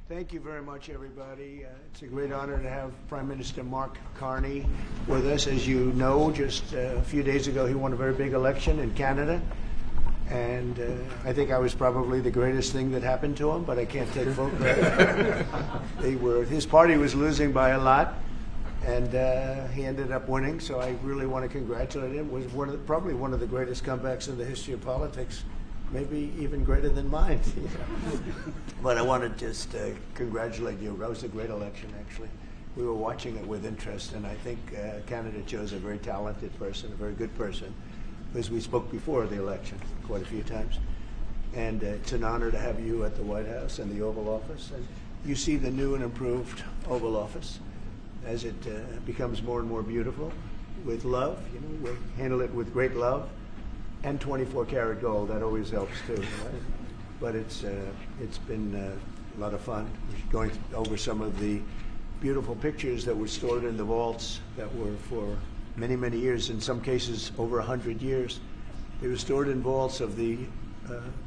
Thank you very much, everybody. It's a great honor to have Prime Minister Mark Carney with us. As you know, just a few days ago, he won a very big election in Canada. And I think I was probably the greatest thing that happened to him, but I can't take full credit. His party was losing by a lot, and he ended up winning. So I really want to congratulate him. It was probably one of the greatest comebacks in the history of politics. Maybe even greater than mine. But I want to just congratulate you. That was a great election, actually. We were watching it with interest, and I think Canada chose a very talented person, a very good person, because we spoke before the election quite a few times. And it's an honor to have you at the White House and the Oval Office. And you see the new and improved Oval Office as it becomes more and more beautiful with love. You know, we handle it with great love. And 24-karat gold, that always helps too. Right? But it's been a lot of fun. We're going over some of the beautiful pictures that were stored in the vaults that were for many, many years, in some cases over 100 years. They were stored in vaults of the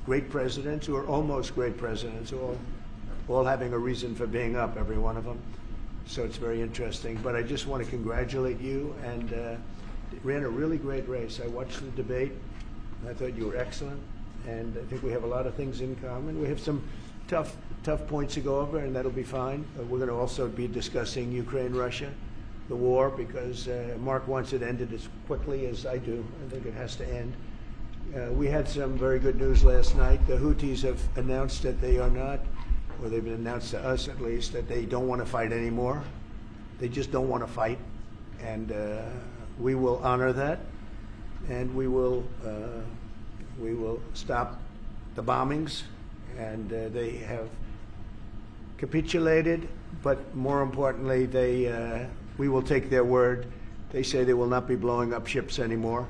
great presidents, or almost great presidents, all having a reason for being up, every one of them. So it's very interesting. But I just want to congratulate you, and ran a really great race. I watched the debate. I thought you were excellent, and I think we have a lot of things in common. We have some tough points to go over, and that'll be fine. We're going to also be discussing Ukraine, Russia, the war, because Mark wants it ended as quickly as I do. I think it has to end. We had some very good news last night. The Houthis have announced that they are not, or they've announced to us at least, that they don't want to fight anymore. They just don't want to fight, and we will honor that. And we will stop the bombings, and they have capitulated. But more importantly, we will take their word. They say they will not be blowing up ships anymore,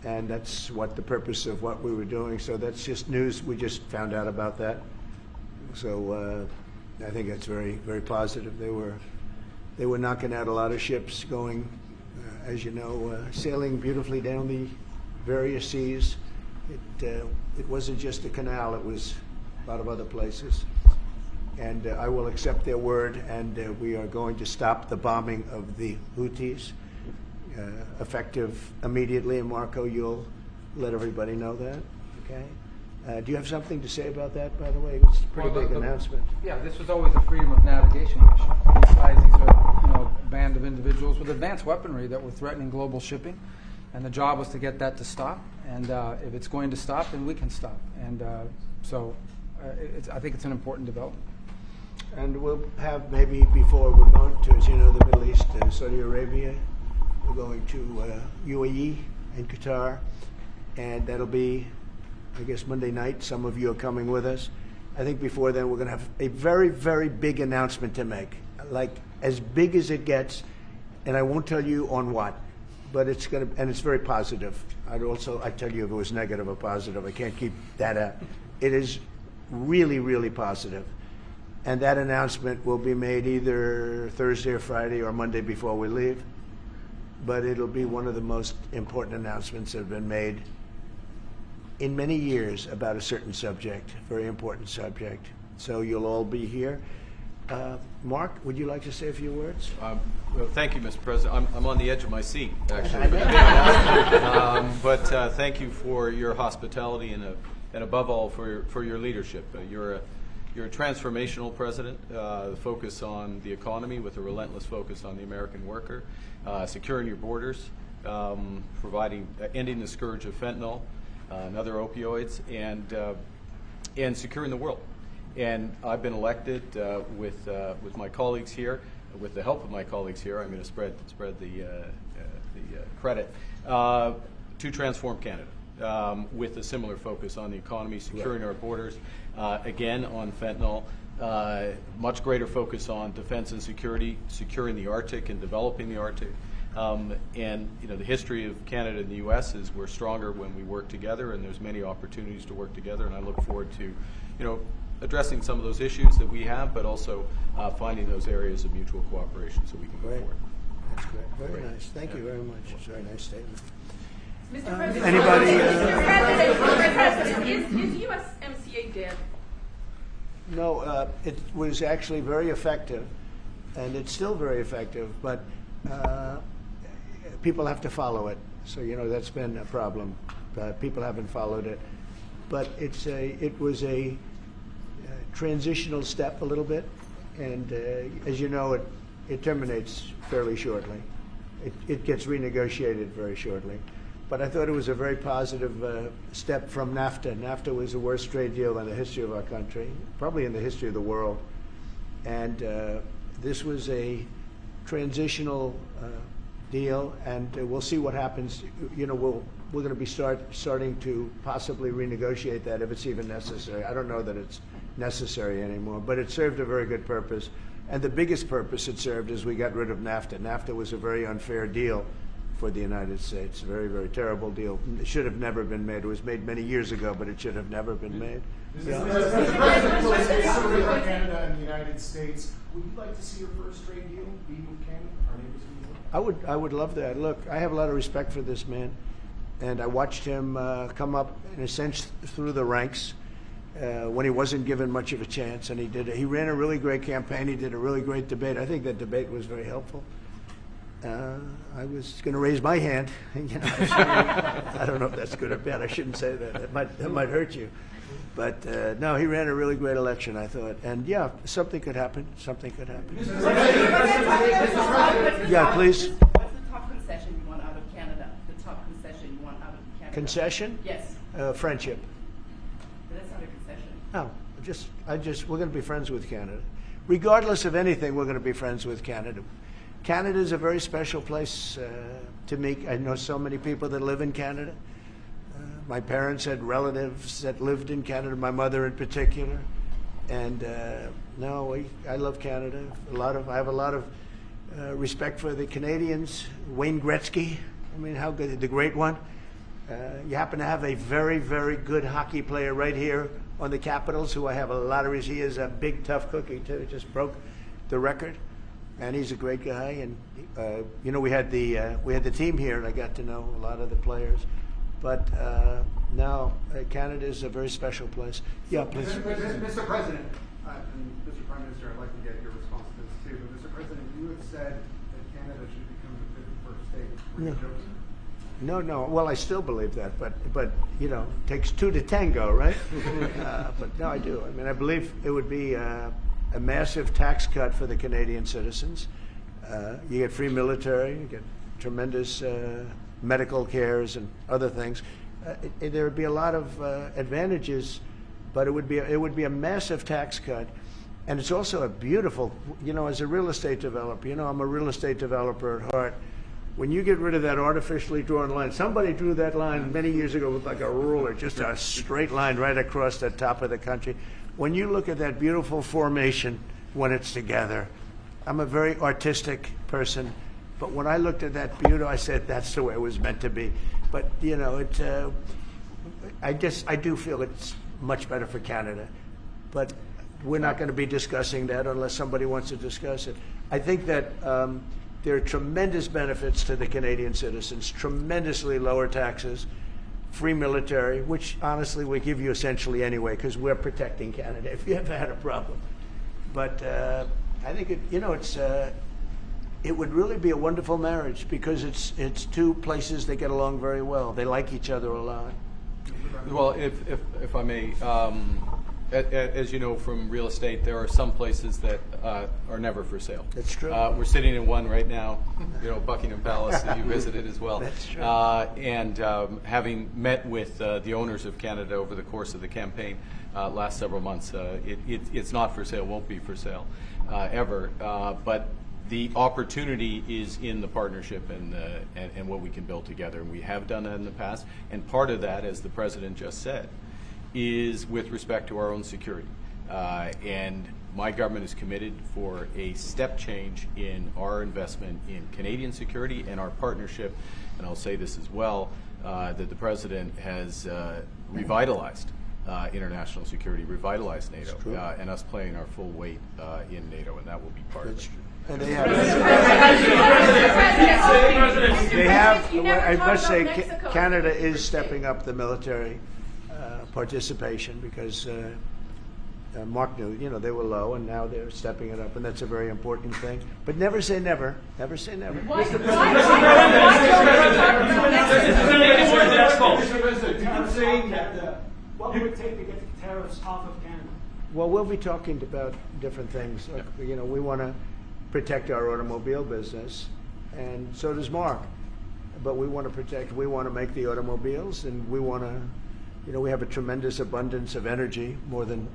and that's what the purpose of what we were doing. So that's just news. We just found out about that. So I think that's very, very positive. They were knocking out a lot of ships going. As you know, sailing beautifully down the various seas. It wasn't just a canal, it was a lot of other places. And I will accept their word, and we are going to stop the bombing of the Houthis, effective immediately. And Marco, you'll let everybody know that, okay? Do you have something to say about that, by the way? It's a pretty big announcement. Yeah, this was always a freedom of navigation mission. These are, a band of individuals with advanced weaponry that were threatening global shipping, and the job was to get that to stop. And if it's going to stop, then we can stop. And I think it's an important development. And we'll have maybe before we're going to, as you know, the Middle East, Saudi Arabia. We're going to UAE and Qatar, and that'll be, I guess, Monday night. Some of you are coming with us. I think before then we're going to have a very, very big announcement to make, like as big as it gets, and I won't tell you on what, but it's going to, and it's very positive. I'd tell you if it was negative or positive. I can't keep that out. It is really, really positive, and that announcement will be made either Thursday or Friday or Monday before we leave. But it'll be one of the most important announcements that have been made in many years about a certain subject, very important subject. So you'll all be here. Mark, would you like to say a few words? Well, thank you, Mr. President. I'm on the edge of my seat, actually. But thank you for your hospitality and above all for your leadership. You're a transformational president, focus on the economy with a relentless focus on the American worker, securing your borders, ending the scourge of fentanyl and other opioids, and securing the world. And I've been elected with my colleagues here, with the help of my colleagues here. I'm going to spread the credit to transform Canada with a similar focus on the economy, securing our borders, again on fentanyl, much greater focus on defense and security, securing the Arctic and developing the Arctic. And the history of Canada and the U.S. is we're stronger when we work together, and there's many opportunities to work together. And I look forward to, addressing some of those issues that we have, but also finding those areas of mutual cooperation so we can move forward. That's great. Very nice. Thank you very much. It's a very nice statement. Mr. President, anybody? Mr. President, is USMCA dead? No, it was actually very effective, and it's still very effective, but people have to follow it. So, that's been a problem. People haven't followed it. But it was a transitional step a little bit, and as you know, it terminates fairly shortly. It gets renegotiated very shortly. But I thought it was a very positive step from NAFTA. NAFTA was the worst trade deal in the history of our country, probably in the history of the world. And this was a transitional deal, and we'll see what happens. We're going to be starting to possibly renegotiate that if it's even necessary. I don't know that it's necessary anymore, but it served a very good purpose. And the biggest purpose it served is we got rid of NAFTA. NAFTA was a very unfair deal for the United States. A very, very terrible deal. It should have never been made. It was made many years ago, but it should have never been made. Mr. President, with Canada and the United States, would you like to see your first trade deal be with Canada, our neighbors in the world? I would love that. Look, I have a lot of respect for this man, and I watched him come up, in a sense, through the ranks when he wasn't given much of a chance, and he ran a really great campaign. He did a really great debate. I think that debate was very helpful. I was going to raise my hand. I don't know if that's good or bad. I shouldn't say that. That might hurt you. But no, he ran a really great election, I thought. And yeah, something could happen. Something could happen. Yeah, please. What's the top concession you want out of Canada? The top concession you want out of Canada? Concession? Yes. Friendship. But that's not a concession. No, we're going to be friends with Canada. Regardless of anything, we're going to be friends with Canada. Canada is a very special place to me. I know so many people that live in Canada. My parents had relatives that lived in Canada, my mother in particular. And I love Canada. I have a lot of respect for the Canadians. Wayne Gretzky, how good, the great one. You happen to have a very, very good hockey player right here on the Capitals, who I have a lot of respect. He is a big, tough cookie, too. Just broke the record. And he's a great guy, and we had the team here, and I got to know a lot of the players. But now Canada is a very special place. Yeah, please. Mr. President, and Mr. Prime Minister, I'd like to get your response to this too. But Mr. President, you have said that Canada should become the 51st state. Were you joking? No. Well, I still believe that, but it takes two to tango, right? But no, I do. I believe it would be a massive tax cut for the Canadian citizens. You get free military, you get tremendous medical cares and other things. There would be a lot of advantages, but it would be a massive tax cut. And it's also a beautiful, as a real estate developer, I'm a real estate developer at heart. When you get rid of that artificially drawn line, somebody drew that line many years ago with like a ruler, just a straight line right across the top of the country. When you look at that beautiful formation when it's together, I'm a very artistic person, but when I looked at that beauty, I said that's the way it was meant to be. But I do feel it's much better for Canada, but we're not going to be discussing that unless somebody wants to discuss it. I think that there are tremendous benefits to the Canadian citizens, tremendously lower taxes, free military, which honestly we give you essentially anyway because we're protecting Canada if you ever had a problem. But I think it would really be a wonderful marriage because it's two places that get along very well. They like each other a lot. Well, if I may, as you know from real estate, there are some places that are never for sale. That's true. We're sitting in one right now, Buckingham Palace that you visited as well. That's true. And having met with the owners of Canada over the course of the campaign last several months, it's not for sale, won't be for sale ever. But the opportunity is in the partnership and what we can build together. And we have done that in the past. And part of that, as the President just said, is with respect to our own security. And my government is committed for a step change in our investment in Canadian security and our partnership, and I'll say this as well, that the President has revitalized international security, revitalized NATO, and us playing our full weight in NATO, and that will be part of it. And they have, I must say, Canada is stepping up the military participation because Mark knew, they were low, and now they're stepping it up, and that's a very important thing. But never say never. Never say never. I'm saying that what would it take to get the tariffs off of Canada? Well, we'll be talking about different things. Look, we want to protect our automobile business, and so does Mark. But we want to make the automobiles, and we want to, we have a tremendous abundance of energy, more than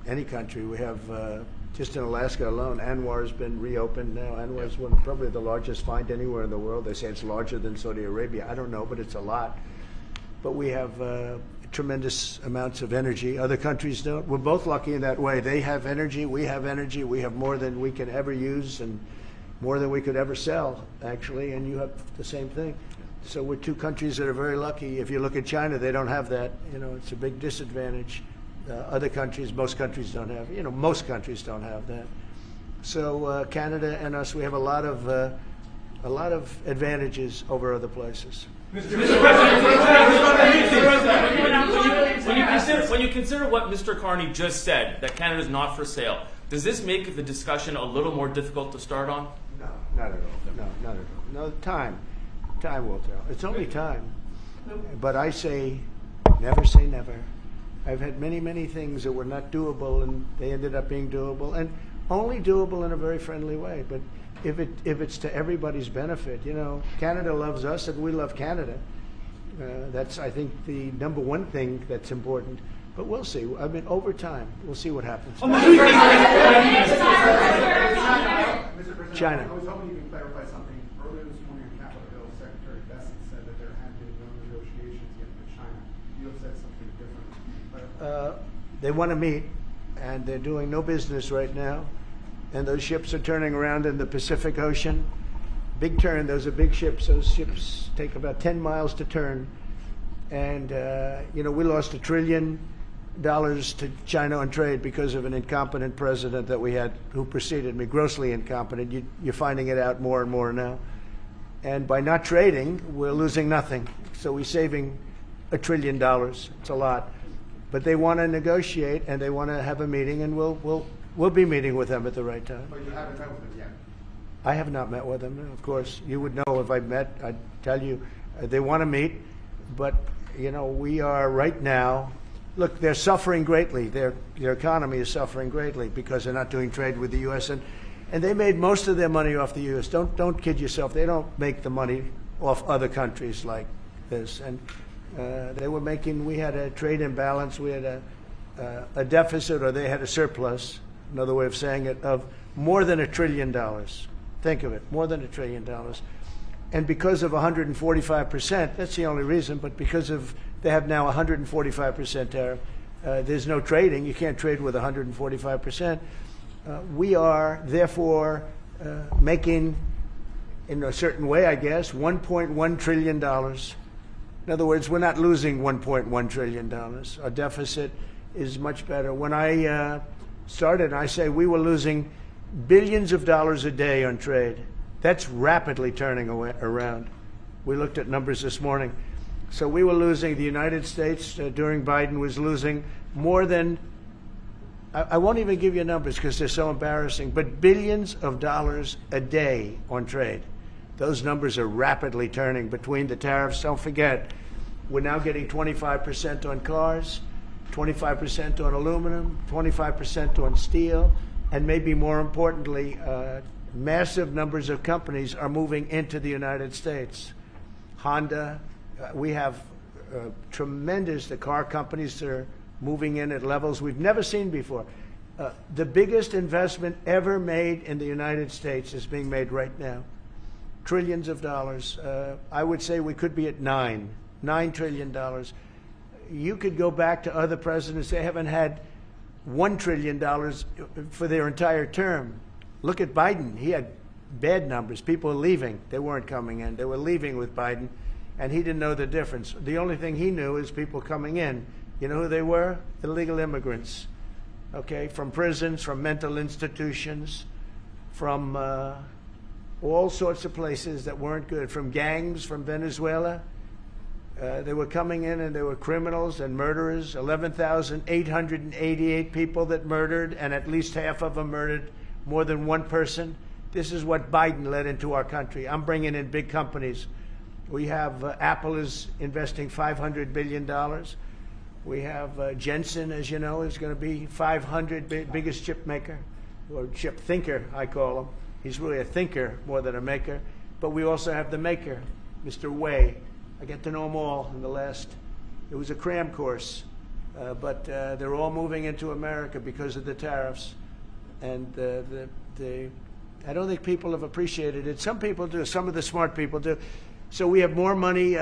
any country. We have, just in Alaska alone, Anwar has been reopened now. Anwar is probably the largest find anywhere in the world. They say it's larger than Saudi Arabia. I don't know, but it's a lot. But we have tremendous amounts of energy. Other countries don't. We're both lucky in that way. They have energy. We have energy. We have more than we can ever use and more than we could ever sell, actually, and you have the same thing. So we're two countries that are very lucky. If you look at China, they don't have that. It's a big disadvantage. Other countries, most countries don't have. Most countries don't have that. So Canada and us, we have a lot of advantages over other places. When you consider what Mr. Carney just said, that Canada is not for sale, does this make the discussion a little more difficult to start on? No, not at all. No, not at all. No, time will tell. It's only time. But I say, never say never. I've had many, many things that were not doable, and they ended up being doable, and only doable in a very friendly way. But if it's to everybody's benefit, Canada loves us and we love Canada. That's, I think, the number one thing that's important. But we'll see. I mean, over time, we'll see what happens. Mr. President, China. I was hoping you could clarify something. Earlier this morning on Capitol Hill, Secretary Bessent said that there had been no negotiations yet with China. You have said something different. They want to meet, and they're doing no business right now. And those ships are turning around in the Pacific Ocean. Big turn. Those are big ships. Those ships take about 10 miles to turn. And, we lost $1 trillion to China on trade because of an incompetent president that we had who preceded me, grossly incompetent. You're finding it out more and more now. And by not trading, we're losing nothing. So we're saving $1 trillion. It's a lot. But they want to negotiate, and they want to have a meeting, and we'll be meeting with them at the right time. But you haven't met with them yet. I have not met with them, of course. You would know if I met. I'd tell you. They want to meet, but, we are right now, look, they're suffering greatly. Their economy is suffering greatly because they're not doing trade with the U.S., and they made most of their money off the U.S. Don't kid yourself. They don't make the money off other countries like this. And we had a trade imbalance. We had a deficit, or they had a surplus, another way of saying it, of more than $1 trillion. Think of it, more than $1 trillion. And because of 145%, that's the only reason, but because of they have now 145% tariff, there's no trading. You can't trade with 145%. We are, therefore, making, in a certain way, I guess, $1.1 trillion. In other words, we're not losing $1.1 trillion. Our deficit is much better. When I started, I say we were losing billions of dollars a day on trade. That's rapidly turning around. We looked at numbers this morning. So we were losing, the United States during Biden was losing more than, I won't even give you numbers because they're so embarrassing, but billions of dollars a day on trade. Those numbers are rapidly turning between the tariffs. Don't forget, we're now getting 25% on cars, 25% on aluminum, 25% on steel, and maybe more importantly, massive numbers of companies are moving into the United States. Honda, we have tremendous, the car companies are moving in at levels we've never seen before. The biggest investment ever made in the United States is being made right now. Trillions of dollars. I would say we could be at $9 trillion. You could go back to other presidents. They haven't had $1 trillion for their entire term. Look at Biden. He had bad numbers. People were leaving. They weren't coming in. They were leaving with Biden, and he didn't know the difference. The only thing he knew is people coming in. You know who they were? Illegal immigrants, okay, from prisons, from mental institutions, from all sorts of places that weren't good, from gangs, from Venezuela. They were coming in and they were criminals and murderers. 11,888 people that murdered, and at least half of them murdered more than one person. This is what Biden led into our country. I'm bringing in big companies. We have Apple is investing $500 billion. We have Jensen, as you know, is going to be 500 biggest chip maker, or chip thinker, I call him. He's really a thinker more than a maker. But we also have the maker, Mr. Wei. I get to know them all in the last, it was a cram course, but they're all moving into America because of the tariffs. And I don't think people have appreciated it. Some people do, some of the smart people do. So we have more money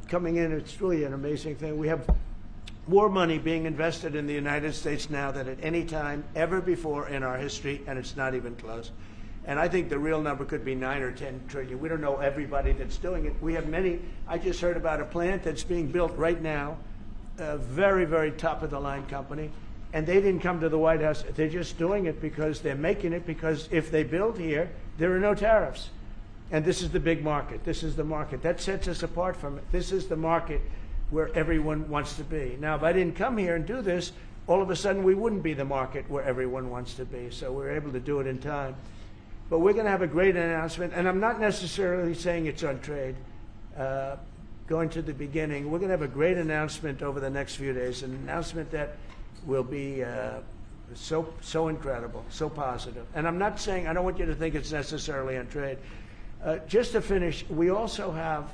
coming in. It's really an amazing thing. We have more money being invested in the United States now than at any time ever before in our history, and it's not even close. And I think the real number could be 9 or 10 trillion. We don't know everybody that's doing it. We have many. I just heard about a plant that's being built right now, a very, very top-of-the-line company, and they didn't come to the White House. They're just doing it because they're making it, because if they build here, there are no tariffs. And this is the big market. This is the market. That sets us apart from it. This is the market where everyone wants to be. Now, if I didn't come here and do this, all of a sudden we wouldn't be the market where everyone wants to be. So we're able to do it in time. But we're going to have a great announcement, and I'm not necessarily saying it's on trade. Going to the beginning, we're going to have a great announcement over the next few days, an announcement that will be so incredible, so positive. And I'm not saying, I don't want you to think it's necessarily on trade. Just to finish, we also have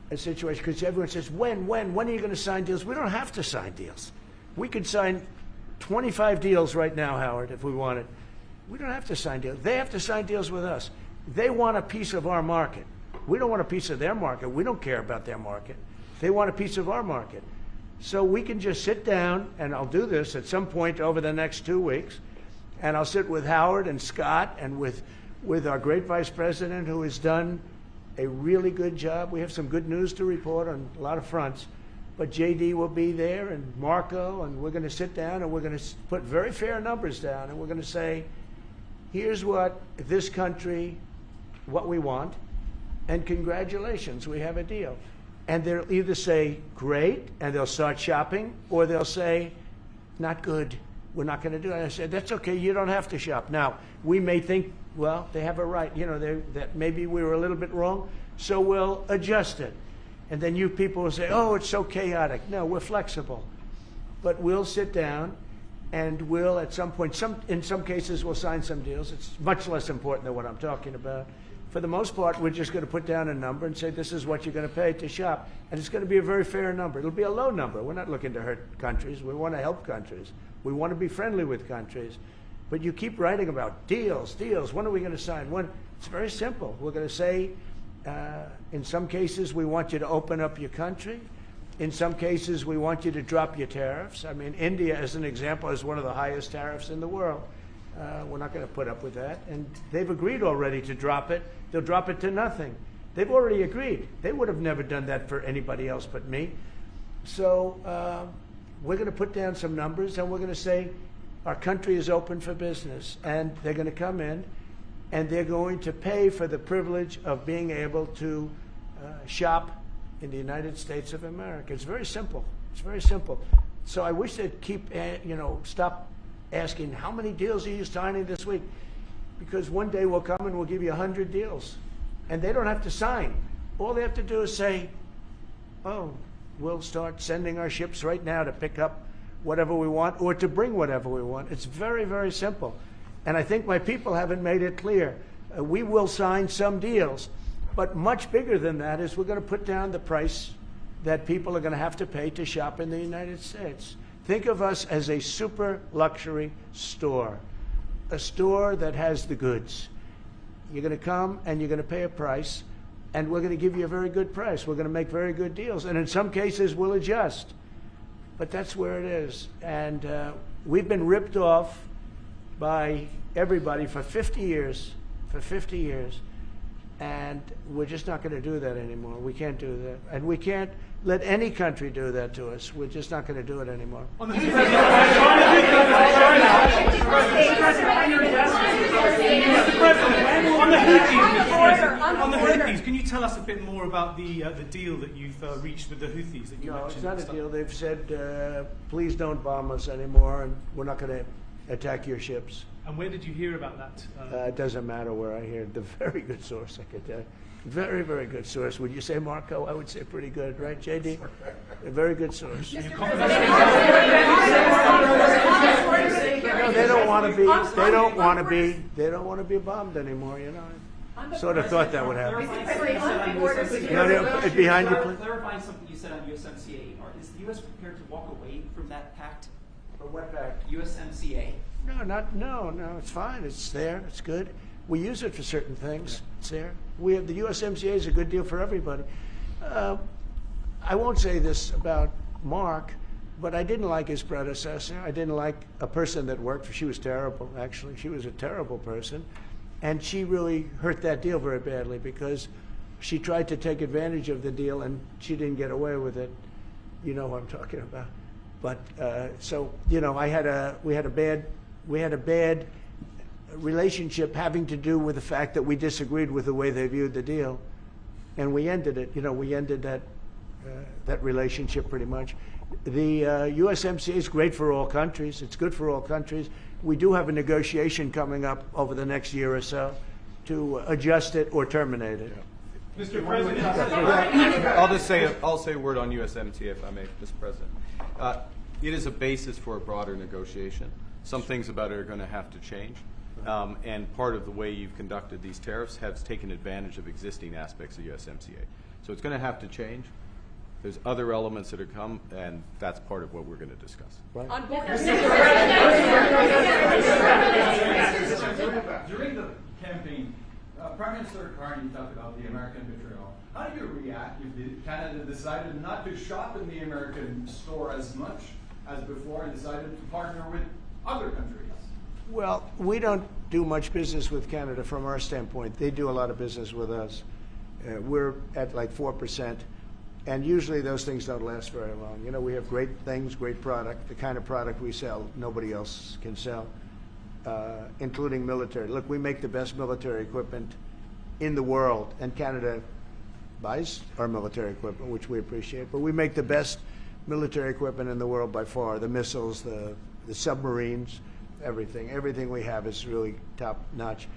a situation, because everyone says, when are you going to sign deals? We don't have to sign deals. We could sign 25 deals right now, Howard, if we wanted. We don't have to sign deals. They have to sign deals with us. They want a piece of our market. We don't want a piece of their market. We don't care about their market. They want a piece of our market. So we can just sit down, and I'll do this at some point over the next 2 weeks, and I'll sit with Howard and Scott and with our great vice president, who has done a really good job. We have some good news to report on a lot of fronts. But JD will be there, and Marco, and we're going to sit down, and we're going to put very fair numbers down, and we're going to say, here's what this country, what we want, and congratulations, we have a deal. And they'll either say, great, and they'll start shopping, or they'll say, not good, we're not going to do it. And I said, that's okay, you don't have to shop. Now, we may think, well, they have a right, you know, that maybe we were a little bit wrong, so we'll adjust it. And then you people will say, oh, it's so chaotic. No, we're flexible. But we'll sit down, and we'll, at some point, in some cases, we'll sign some deals. It's much less important than what I'm talking about. For the most part, we're just going to put down a number and say, this is what you're going to pay to shop. And it's going to be a very fair number. It'll be a low number. We're not looking to hurt countries. We want to help countries. We want to be friendly with countries. But you keep writing about deals. When are we going to sign? When? It's very simple. We're going to say, in some cases, we want you to open up your country. In some cases, we want you to drop your tariffs. I mean, India, as an example, has one of the highest tariffs in the world. We're not going to put up with that. And they've agreed already to drop it. They'll drop it to nothing. They've already agreed. They would have never done that for anybody else but me. So we're going to put down some numbers, and we're going to say our country is open for business. And they're going to come in, and they're going to pay for the privilege of being able to shop in the United States of America. It's very simple. It's very simple. So I wish they'd keep, stop asking, how many deals are you signing this week? Because one day we'll come and we'll give you 100 deals. And they don't have to sign. All they have to do is say, oh, we'll start sending our ships right now to pick up whatever we want or to bring whatever we want. It's very, very simple. And I think my people haven't made it clear. We will sign some deals. But much bigger than that is we're going to put down the price that people are going to have to pay to shop in the United States. Think of us as a super luxury store, a store that has the goods. You're going to come and you're going to pay a price, and we're going to give you a very good price. We're going to make very good deals. And in some cases, we'll adjust. But that's where it is. And we've been ripped off by everybody for 50 years. And we're just not going to do that anymore. We can't do that. And we can't let any country do that to us. We're just not going to do it anymore. On the Houthis, can you tell us a bit more about the deal that you've reached with the Houthis that you No, mentioned? it's not at a the start? deal. They've said, please don't bomb us anymore, and we're not going to attack your ships. And where did you hear about that? It doesn't matter where I hear it. The very good source, I could tell you. Very, very good source. Would you say, Marco? I would say pretty good, right, JD? A very good source. Mr. No, they don't want to be. They don't want to be. They don't want to be bombed anymore. You know. Sort of thought that would happen. No, behind you, please. Clarifying something you said on USMCA, is the U.S. prepared to walk away from that pact? For what pact? USMCA. No. It's fine. It's there. It's good. We use it for certain things. It's there. We have the USMCA is a good deal for everybody. I won't say this about Mark, but I didn't like his predecessor. I didn't like a person that worked for. She was terrible. Actually, she was a terrible person, and she really hurt that deal very badly because she tried to take advantage of the deal and she didn't get away with it. You know what I'm talking about. But so you know, we had a bad relationship having to do with the fact that we disagreed with the way they viewed the deal, and we ended it. You know, we ended that relationship pretty much. The USMCA is great for all countries. It's good for all countries. We do have a negotiation coming up over the next year or so to adjust it or terminate it. Mr. President, I'll say a word on USMCA if I may, Mr. President. It is a basis for a broader negotiation. Some things about it are going to have to change. And part of the way you've conducted these tariffs has taken advantage of existing aspects of USMCA. So it's going to have to change. There's other elements that are come, and that's part of what we're going to discuss. Right? During the campaign, Prime Minister Carney talked about the American betrayal. How do you react if Canada decided not to shop in the American store as much as before and decided to partner with other countries? Well, we don't do much business with Canada from our standpoint. They do a lot of business with us. We're at like 4%, and usually those things don't last very long. You know, we have great things, great product. The kind of product we sell, nobody else can sell, including military. Look, we make the best military equipment in the world, and Canada buys our military equipment, which we appreciate. But we make the best military equipment in the world by far. The missiles, the submarines. Everything we have is really top notch.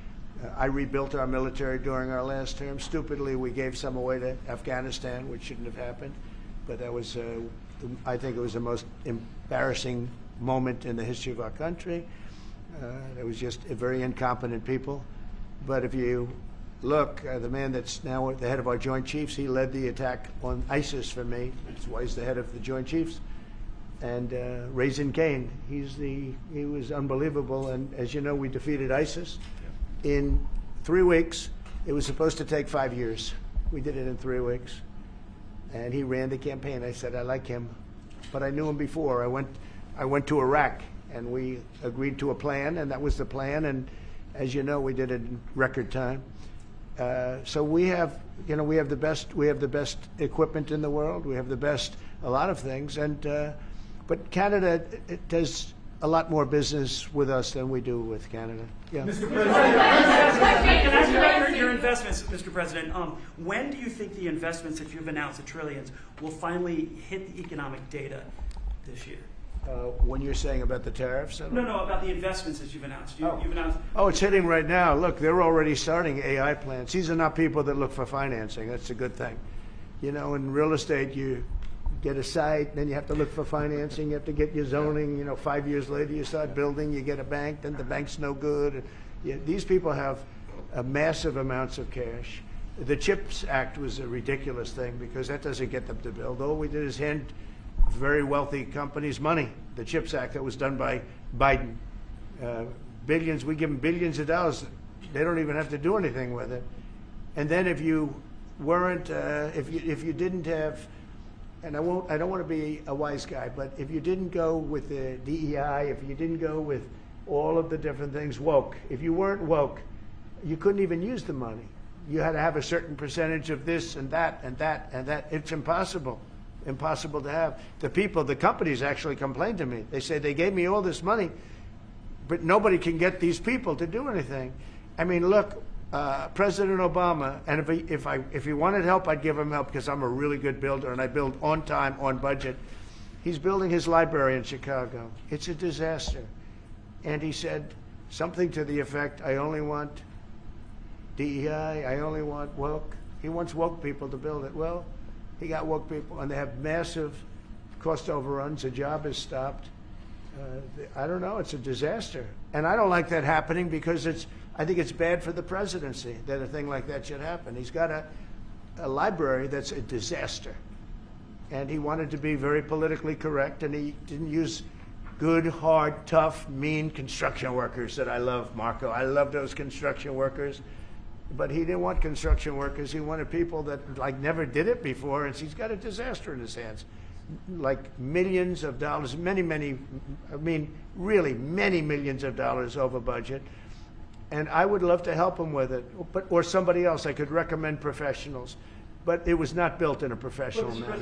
I rebuilt our military during our last term. Stupidly, we gave some away to Afghanistan, which shouldn't have happened. But that was, I think it was the most embarrassing moment in the history of our country. It was just a very incompetent people. But if you look, the man that's now the head of our Joint Chiefs, he led the attack on ISIS for me. That's why he's the head of the Joint Chiefs. And Raisin Kane, he was unbelievable. And as you know, we defeated ISIS in 3 weeks. It was supposed to take 5 years. We did it in 3 weeks. And he ran the campaign. I said, I like him. But I knew him before. I went to Iraq, and we agreed to a plan, and that was the plan. And as you know, we did it in record time. So we have the best equipment in the world. We have the best, a lot of things. But Canada does a lot more business with us than we do with Canada. Yeah. Mr. Can I ask you about your investments, Mr. President? When do you think the investments that you've announced, the trillions, will finally hit the economic data this year? When you're saying about the tariffs? No, about the investments that you've announced. You've announced. Oh, it's hitting right now. Look, they're already starting AI plants. These are not people that look for financing. That's a good thing. You know, in real estate, you get a site, then you have to look for financing, you have to get your zoning, 5 years later you start building, you get a bank, then the bank's no good. These people have massive amounts of cash. The CHIPS Act was a ridiculous thing because that doesn't get them to build. All we did is hand very wealthy companies money. The CHIPS Act that was done by Biden. Billions, we give them billions of dollars. They don't even have to do anything with it. And then if you weren't, if you didn't have, and I don't want to be a wise guy, but if you didn't go with the DEI, if you didn't go with all of the different things, woke, if you weren't woke, you couldn't even use the money. You had to have a certain percentage of this and that and that and that. It's impossible to have. The companies actually complained to me. They say they gave me all this money, but nobody can get these people to do anything. I mean, look, President Obama, and if he wanted help, I'd give him help because I'm a really good builder and I build on time, on budget. He's building his library in Chicago. It's a disaster. And he said something to the effect, I only want DEI, I only want woke. He wants woke people to build it. Well, he got woke people, and they have massive cost overruns. The job is stopped. I don't know. It's a disaster. And I don't like that happening because I think it's bad for the presidency that a thing like that should happen. He's got a library that's a disaster. And he wanted to be very politically correct, and he didn't use good, hard, tough, mean construction workers that I love, Marco. I love those construction workers. But he didn't want construction workers. He wanted people that like never did it before, and he's got a disaster in his hands. Like millions of dollars, really many millions of dollars over budget. And I would love to help him with it, or somebody else. I could recommend professionals. But it was not built in a professional manner.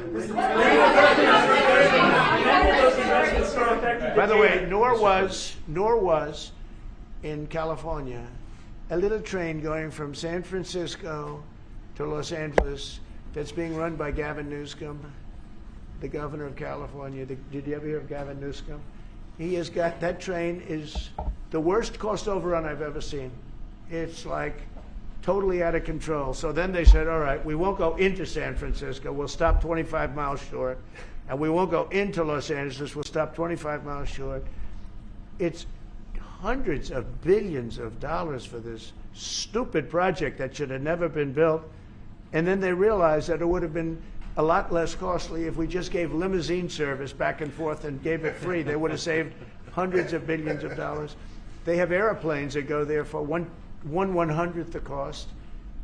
By the way, nor was in California a little train going from San Francisco to Los Angeles that's being run by Gavin Newsom, the governor of California. Did you ever hear of Gavin Newsom? He has got, that train is the worst cost overrun I've ever seen. It's like totally out of control. So then they said, all right, we won't go into San Francisco. We'll stop 25 miles short. And we won't go into Los Angeles. We'll stop 25 miles short. It's hundreds of billions of dollars for this stupid project that should have never been built. And then they realized that it would have been a lot less costly if we just gave limousine service back and forth and gave it free. They would have saved hundreds of billions of dollars. They have airplanes that go there for one 1/100th the cost,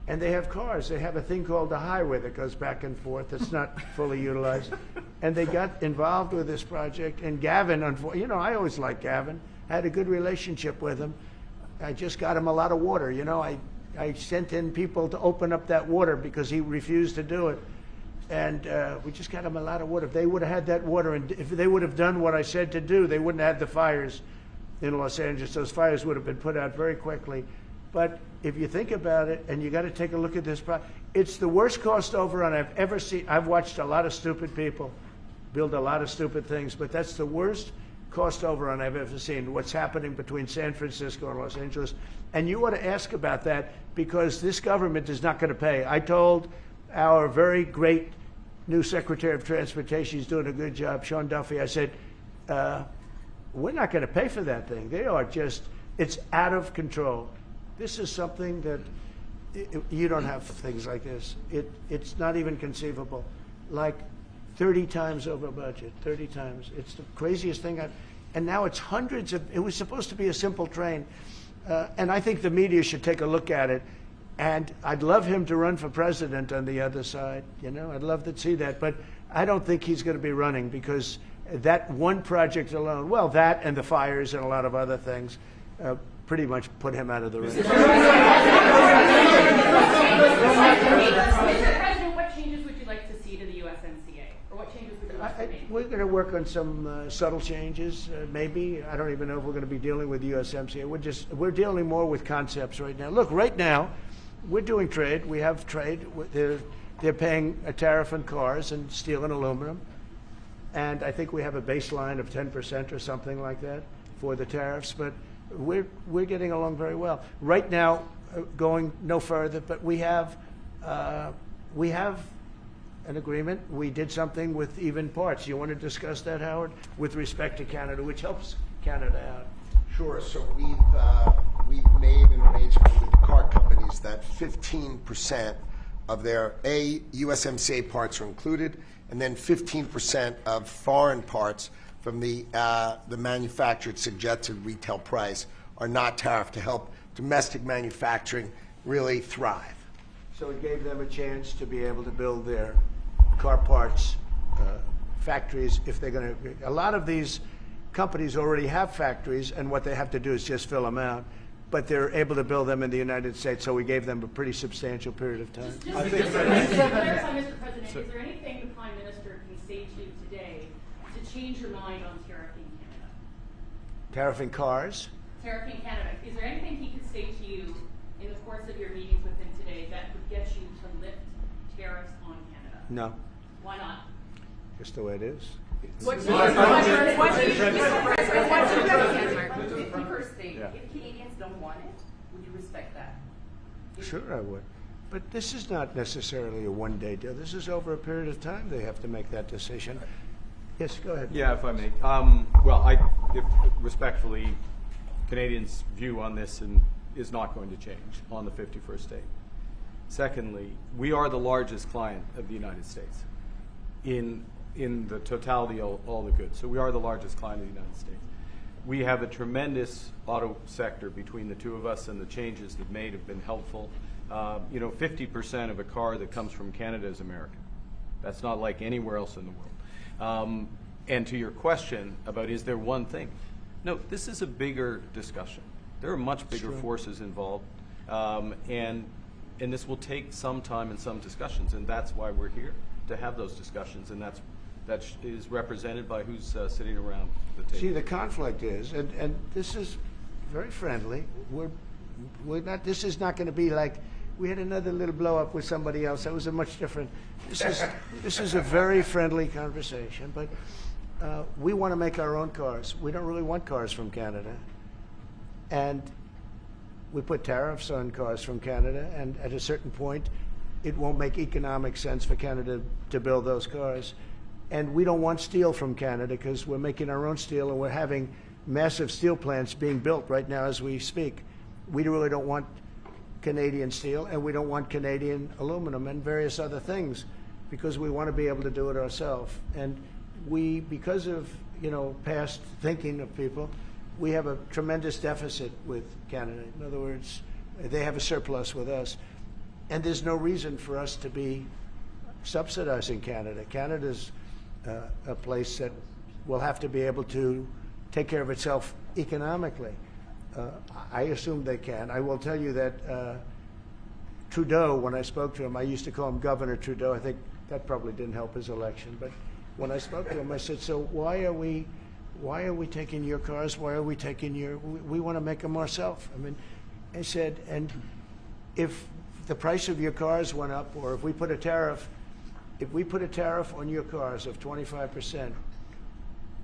and they have cars. They have a thing called the highway that goes back and forth that's not fully utilized. And they got involved with this project, and Gavin, I always liked Gavin. I had a good relationship with him. I just got him a lot of water. I sent in people to open up that water because he refused to do it. And we just got him a lot of water. If they would have had that water, and if they would have done what I said to do, they wouldn't have had the fires in Los Angeles. Those fires would have been put out very quickly. But if you think about it, and you got to take a look at this, it's the worst cost overrun I've ever seen. I've watched a lot of stupid people build a lot of stupid things, but that's the worst cost overrun I've ever seen, what's happening between San Francisco and Los Angeles. And you ought to ask about that, because this government is not going to pay. I told our very great new Secretary of Transportation, he's doing a good job, Sean Duffy, I said, we're not going to pay for that thing. It's out of control. This is something that you don't have things like this. It's not even conceivable. Like 30 times over budget, 30 times. It's the craziest thing. And now it's hundreds of, it was supposed to be a simple train. And I think the media should take a look at it. And I'd love him to run for president on the other side. I'd love to see that. But I don't think he's going to be running, because that one project alone, well, that and the fires and a lot of other things, pretty much put him out of the race. Mr. President, what changes would you like to see to the USMCA? Or what changes would you like to make? We're going to work on some subtle changes, maybe. I don't even know if we're going to be dealing with the USMCA. We're dealing more with concepts right now. Look, right now, we're doing trade. We have trade. They're paying a tariff on cars and steel and aluminum. And I think we have a baseline of 10% or something like that for the tariffs. But we're getting along very well. Right now, going no further, but we have an agreement. We did something with even parts. You want to discuss that, Howard, with respect to Canada, which helps Canada out? Sure. So we've made an arrangement with the car companies that 15% of their USMCA parts are included, and then 15% of foreign parts from the manufactured suggested retail price are not tariffed, to help domestic manufacturing really thrive. So it gave them a chance to be able to build their car parts factories if they're going to. A lot of these companies already have factories, and what they have to do is just fill them out. But they're able to build them in the United States, so we gave them a pretty substantial period of time. Just to clarify, Mr. President, is there anything the Prime Minister can say to you today to change your mind on tariffing Canada? Tariffing cars? Tariffing Canada. Is there anything he could say to you in the course of your meetings with him today that would get you to lift tariffs on Canada? No, Why not? just the way it is. What's the 51st state? Yeah. If Canadians don't want it, would you respect that? Sure, I would. But this is not necessarily a one-day deal. This is over a period of time they have to make that decision. Yes, go ahead. Yeah, if I may. Respectfully, Canadians' view on this is not going to change on the 51st state. Secondly, we are the largest client of the United States in the totality of all the goods. So we are the largest client of the United States. We have a tremendous auto sector between the two of us, and the changes they've made have been helpful. 50% of a car that comes from Canada is American. That's not like anywhere else in the world. And to your question about is there one thing? No, this is a bigger discussion. There are much bigger forces involved, and this will take some time and some discussions, and that's why we're here, to have those discussions, and that is represented by who's sitting around the table. See, the conflict is, and this is very friendly. We're not. This is not going to be like we had another little blow up with somebody else. That was a much different. This is a very friendly conversation. But we want to make our own cars. We don't really want cars from Canada, and we put tariffs on cars from Canada. And at a certain point, it won't make economic sense for Canada to build those cars. And we don't want steel from Canada because we're making our own steel, and we're having massive steel plants being built right now as we speak. We really don't want Canadian steel, and we don't want Canadian aluminum and various other things because we want to be able to do it ourselves. And we, because of past thinking of people, we have a tremendous deficit with Canada. In other words, they have a surplus with us. And there's no reason for us to be subsidizing Canada. Canada's a place that will have to be able to take care of itself economically. I assume they can. I will tell you that Trudeau, when I spoke to him, I used to call him Governor Trudeau. I think that probably didn't help his election. But when I spoke to him, I said, so why are we taking your cars? Why are we taking we want to make them ourselves. I mean, I said, and if the price of your cars went up, or if we put a tariff on your cars of 25%,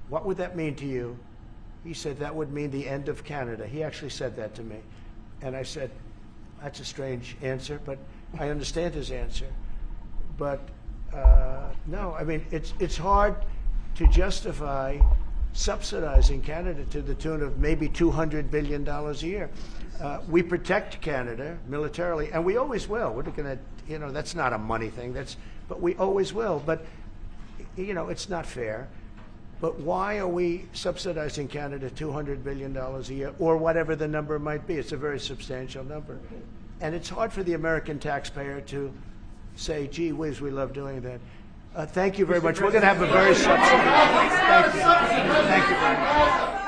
what would that mean to you? He said that would mean the end of Canada. He actually said that to me. And I said, that's a strange answer, but I understand his answer. But no, I mean, it's hard to justify subsidizing Canada to the tune of maybe $200 billion a year. We protect Canada militarily, and we always will. We're not going to, that's not a money thing. But we always will. But, it's not fair. But why are we subsidizing Canada $200 billion a year, or whatever the number might be? It's a very substantial number. And it's hard for the American taxpayer to say, gee whiz, we love doing that. Thank you very much. We're going to have a very substantial. Thank you. Thank you very much.